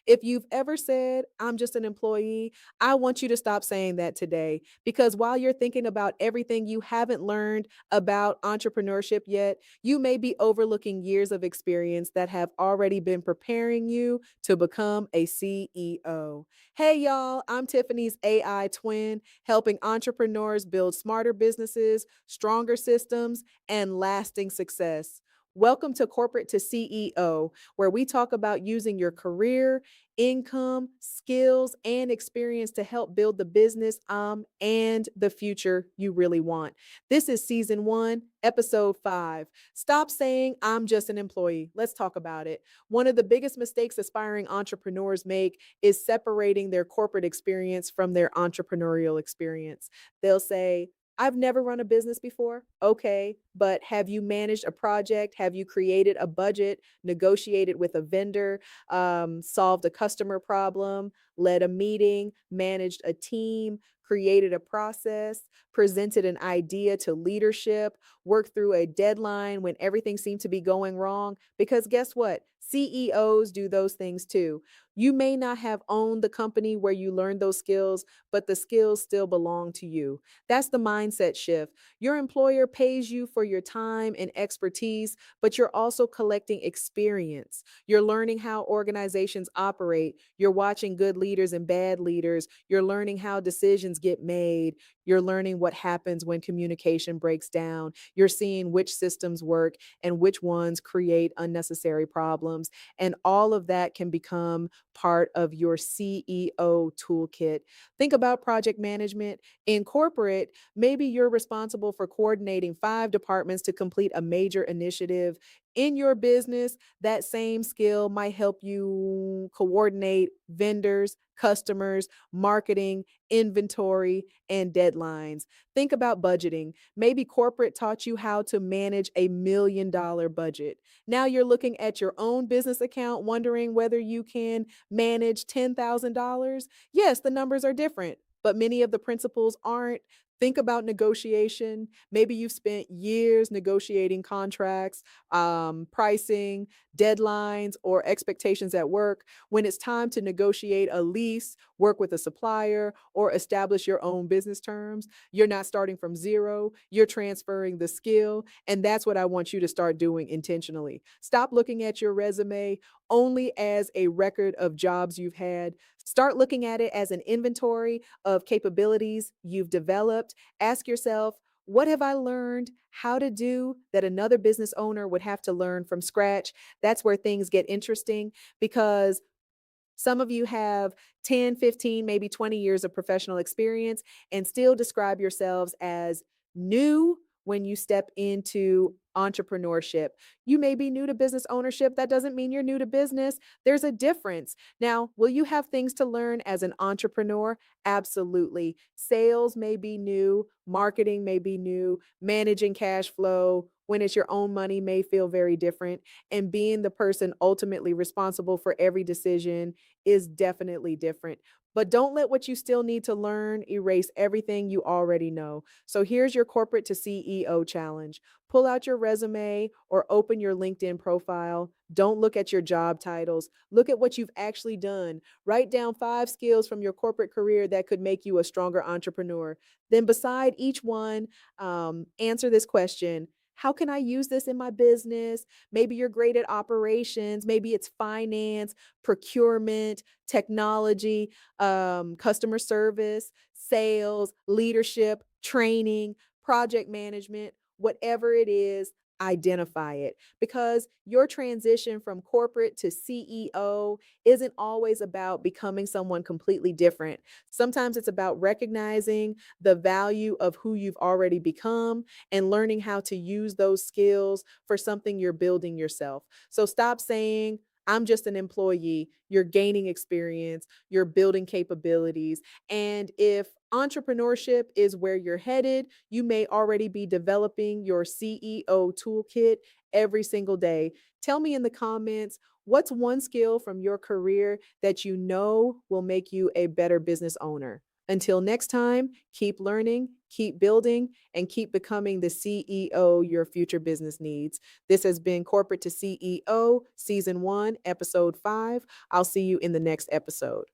If you've ever said, I'm just an employee, I want you to stop saying that today because while you're thinking about everything you haven't learned about entrepreneurship yet, you may be overlooking years of experience that have already been preparing you to become a CEO. Hey, y'all, I'm Tiffany's AI twin, helping entrepreneurs build smarter businesses, stronger systems, and lasting success. Welcome to Corporate to CEO, where we talk about using your career, income, skills, and experience to help build the business and the future you really want. This is season 1, episode 5. Stop saying, I'm just an employee. Let's talk about it. One of the biggest mistakes aspiring entrepreneurs make is separating their corporate experience from their entrepreneurial experience. They'll say, I've never run a business before. Okay, but have you managed a project? Have you created a budget, negotiated with a vendor, solved a customer problem, led a meeting, managed a team, created a process, presented an idea to leadership, worked through a deadline when everything seemed to be going wrong? Because guess what? CEOs do those things too. You may not have owned the company where you learned those skills, but the skills still belong to you. That's the mindset shift. Your employer pays you for your time and expertise, but you're also collecting experience. You're learning how organizations operate. You're watching good leaders and bad leaders. You're learning how decisions get made. You're learning what happens when communication breaks down. You're seeing which systems work and which ones create unnecessary problems. And all of that can become part of your CEO toolkit. Think about project management. In corporate, maybe you're responsible for coordinating 5 departments to complete a major initiative. In your business, that same skill might help you coordinate vendors, customers, marketing, inventory, and deadlines. Think about budgeting. Maybe corporate taught you how to manage $1 million budget. Now you're looking at your own business account, wondering whether you can manage $10,000. Yes, the numbers are different, but many of the principles aren't. Think about negotiation. Maybe you've spent years negotiating contracts, pricing, deadlines, or expectations at work. When it's time to negotiate a lease, work with a supplier, or establish your own business terms, you're not starting from zero, you're transferring the skill. And that's what I want you to start doing intentionally. Stop looking at your resume only as a record of jobs you've had. Start looking at it as an inventory of capabilities you've developed. Ask yourself, what have I learned how to do that another business owner would have to learn from scratch? That's where things get interesting because some of you have 10, 15, maybe 20 years of professional experience and still describe yourselves as new when you step into entrepreneurship. You may be new to business ownership. That doesn't mean you're new to business. There's a difference. Now, will you have things to learn as an entrepreneur? Absolutely. Sales may be new, marketing may be new, managing cash flow when it's your own money may feel very different, and being the person ultimately responsible for every decision is definitely different. But don't let what you still need to learn erase everything you already know. So here's your corporate to CEO challenge. Pull out your resume or open your LinkedIn profile. Don't look at your job titles. Look at what you've actually done. Write down 5 skills from your corporate career that could make you a stronger entrepreneur. Then, beside each one, answer this question. How can I use this in my business? Maybe you're great at operations. Maybe it's finance, procurement, technology, customer service, sales, leadership, training, project management, whatever it is, identify it because your transition from corporate to CEO isn't always about becoming someone completely different. Sometimes it's about recognizing the value of who you've already become and learning how to use those skills for something you're building yourself. So stop saying, I'm just an employee. You're gaining experience, you're building capabilities. And if entrepreneurship is where you're headed, you may already be developing your CEO toolkit every single day. Tell me in the comments, what's one skill from your career that you know will make you a better business owner? Until next time, keep learning, keep building, and keep becoming the CEO your future business needs. This has been Corporate to CEO, Season 1, Episode 5. I'll see you in the next episode.